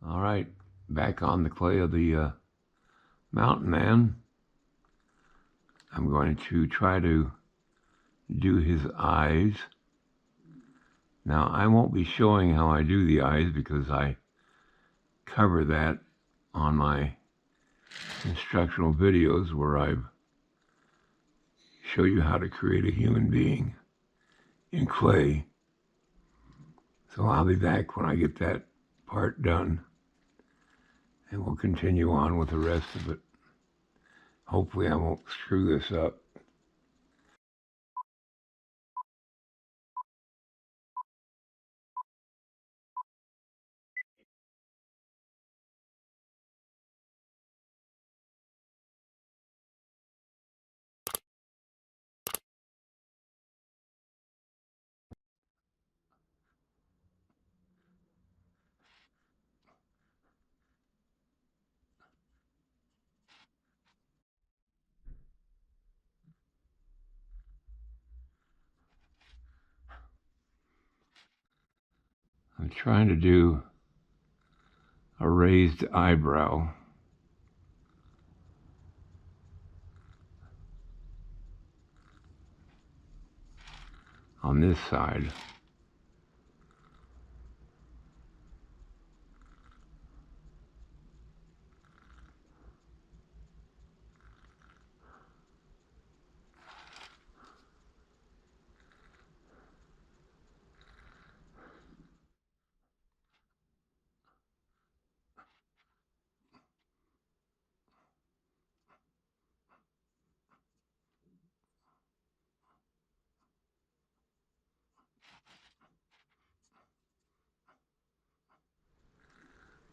All right, back on the clay of the mountain man. I'm going to try to do his eyes. Now, I won't be showing how I do the eyes because I cover that on my instructional videos where I show you how to create a human being in clay. So I'll be back when I get that part done, and we'll continue on with the rest of it. Hopefully I won't screw this up. I'm trying to do a raised eyebrow. On this side.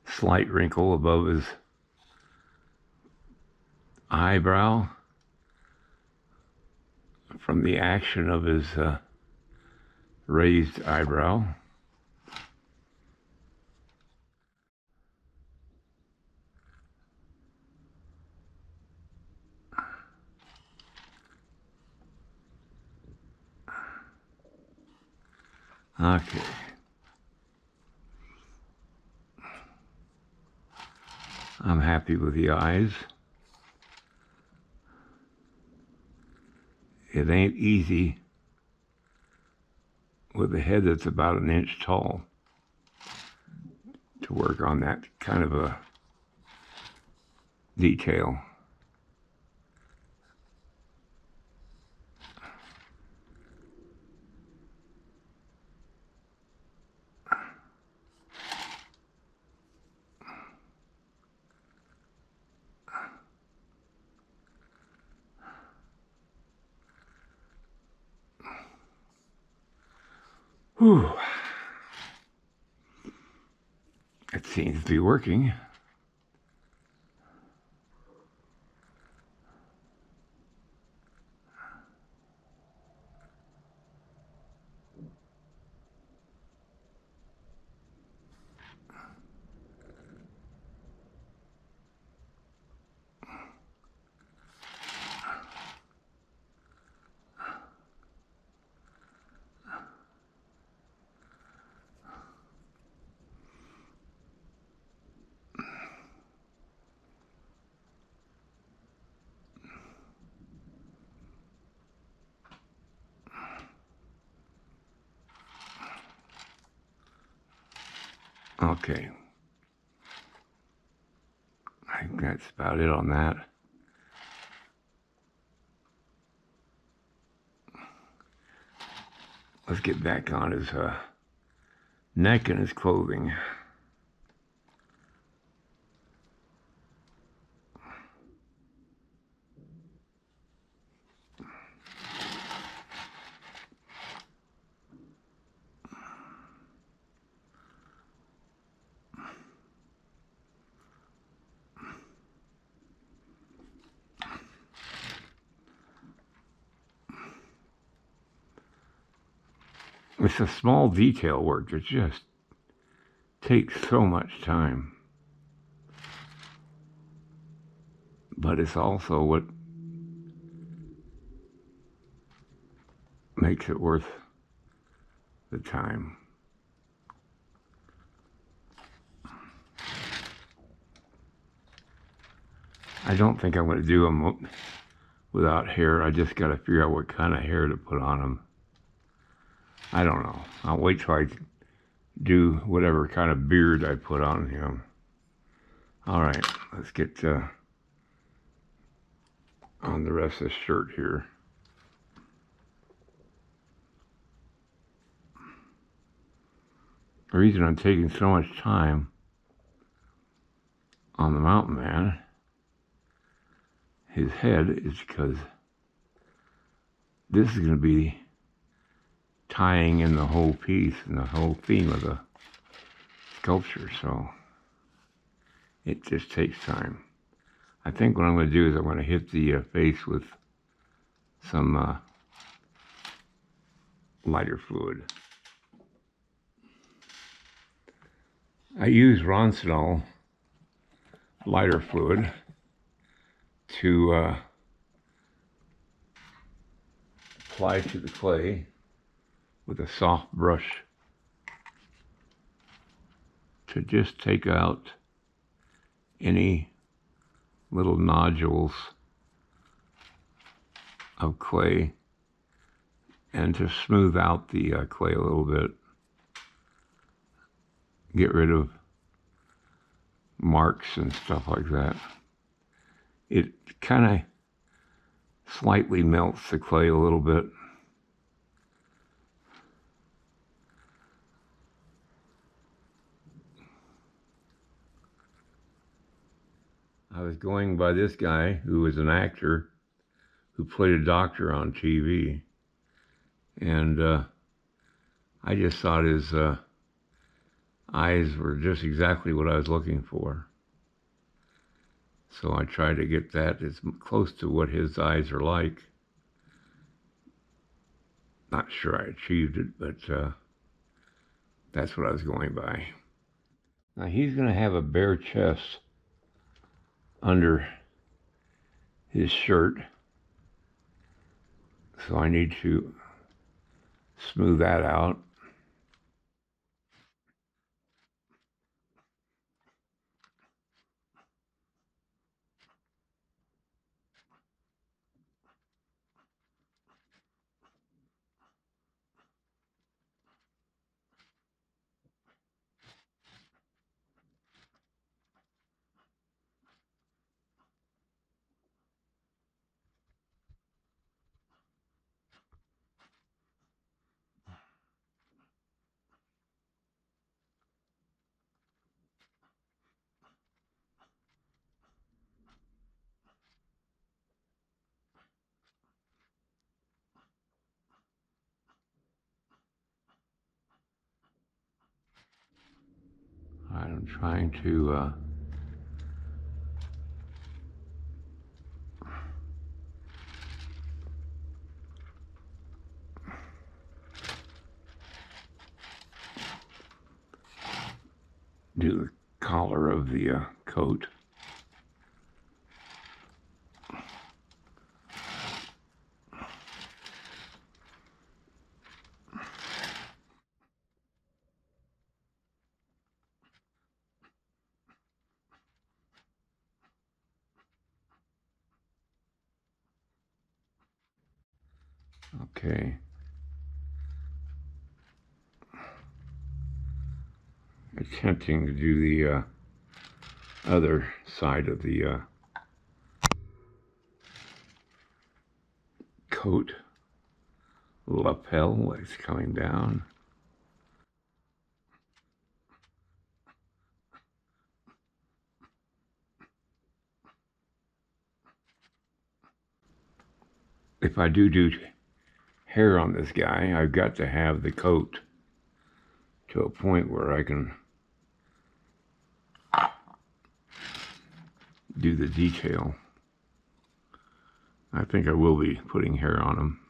Slight wrinkle above his eyebrow from the action of his raised eyebrow. Okay. I'm happy with the eyes. It ain't easy with a head that's about an inch tall to work on that kind of a detail. Whew. It seems to be working. Okay. I think that's about it on that. Let's get back on his neck and his clothing. It's a small detail work that just takes so much time. But it's also what makes it worth the time. I don't think I'm going to do them without hair. I just got to figure out what kind of hair to put on them. I don't know. I'll wait till I do whatever kind of beard I put on him. All right, let's get on the rest of the shirt here. The reason I'm taking so much time on the mountain man, his head, is because this is going to be tying in the whole piece and the whole theme of the sculpture, so it just takes time. I think what I'm going to do is I'm going to hit the face with some lighter fluid. I use Instructional lighter fluid to apply to the clay with a soft brush to just take out any little nodules of clay and to smooth out the clay a little bit. Get rid of marks and stuff like that. It kind of slightly melts the clay a little bit. I was going by this guy who was an actor who played a doctor on TV, and I just thought his eyes were just exactly what I was looking for. So I tried to get that as close to what his eyes are like. Not sure I achieved it, but that's what I was going by. Now he's going to have a bare chest under his shirt, so I need to smooth that out. I'm trying to do the collar of the coat. Okay. Attempting to do the other side of the coat lapel is coming down. If I do hair on this guy, I've got to have the coat to a point where I can do the detail. I think I will be putting hair on him.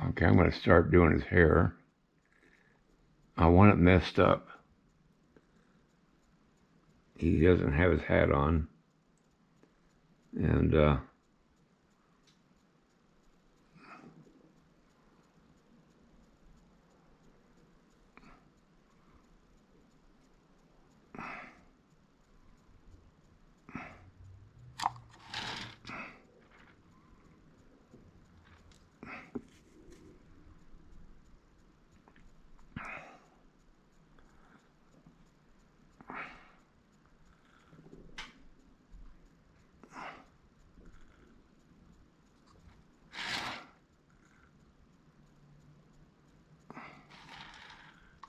Okay, I'm going to start doing his hair. I want it messed up. He doesn't have his hat on. And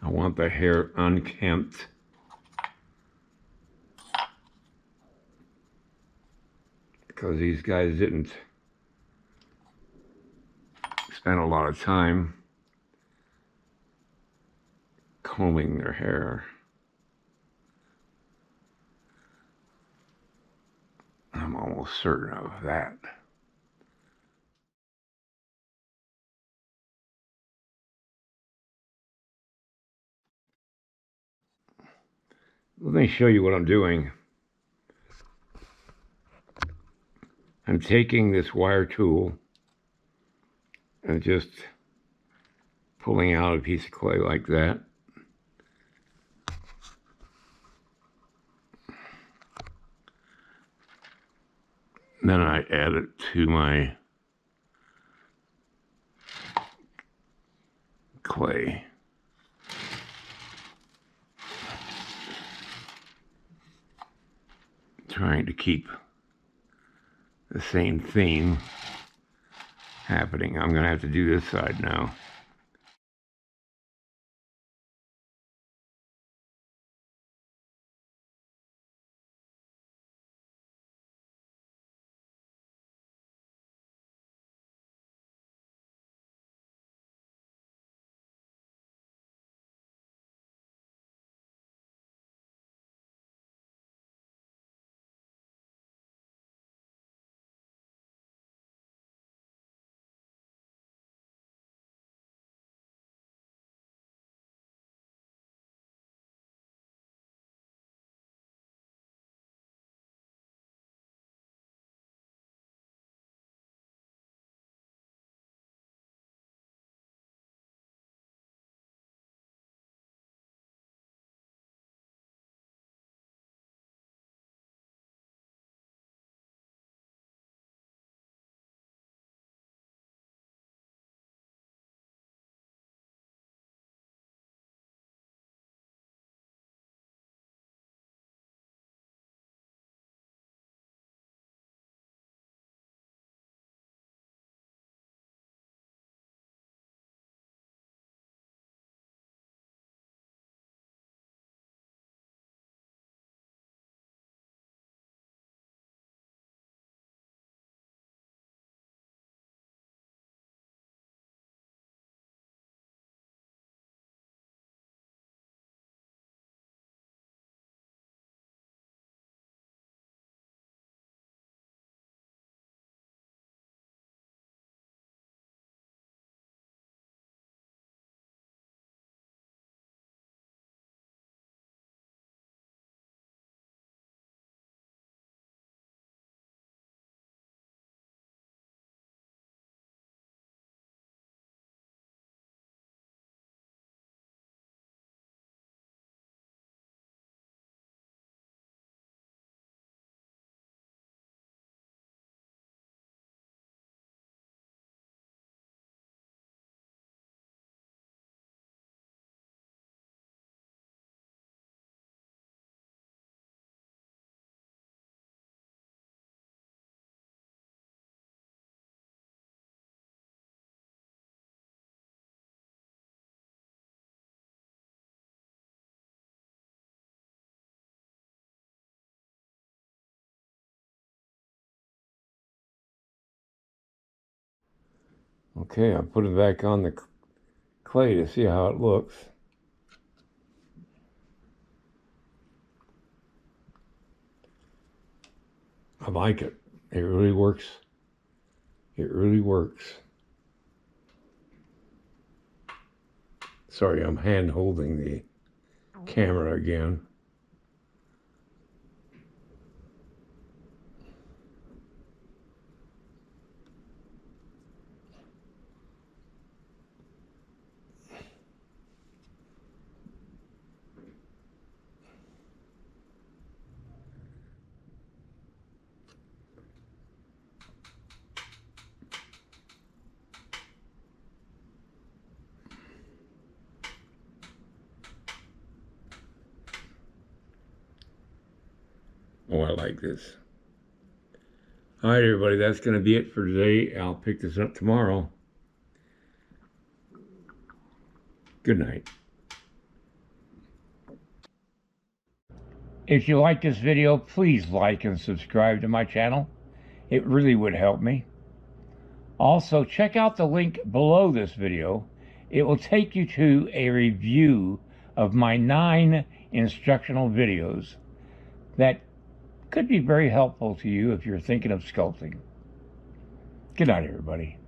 I want the hair unkempt. Because these guys didn't spend a lot of time combing their hair. I'm almost certain of that. Let me show you what I'm doing. I'm taking this wire tool and just pulling out a piece of clay like that. Then I add it to my clay. Trying to keep the same theme happening. I'm going to have to do this side now. Okay, I put it back on the clay to see how it looks. I like it. It really works. It really works. Sorry, I'm hand holding the camera again. Oh, I like this. All right, everybody, that's going to be it for today. I'll pick this up tomorrow. Good night. If you like this video, please like and subscribe to my channel. It really would help me. Also, check out the link below this video. It will take you to a review of my 9 instructional videos that could be very helpful to you if you're thinking of sculpting. Good night, everybody.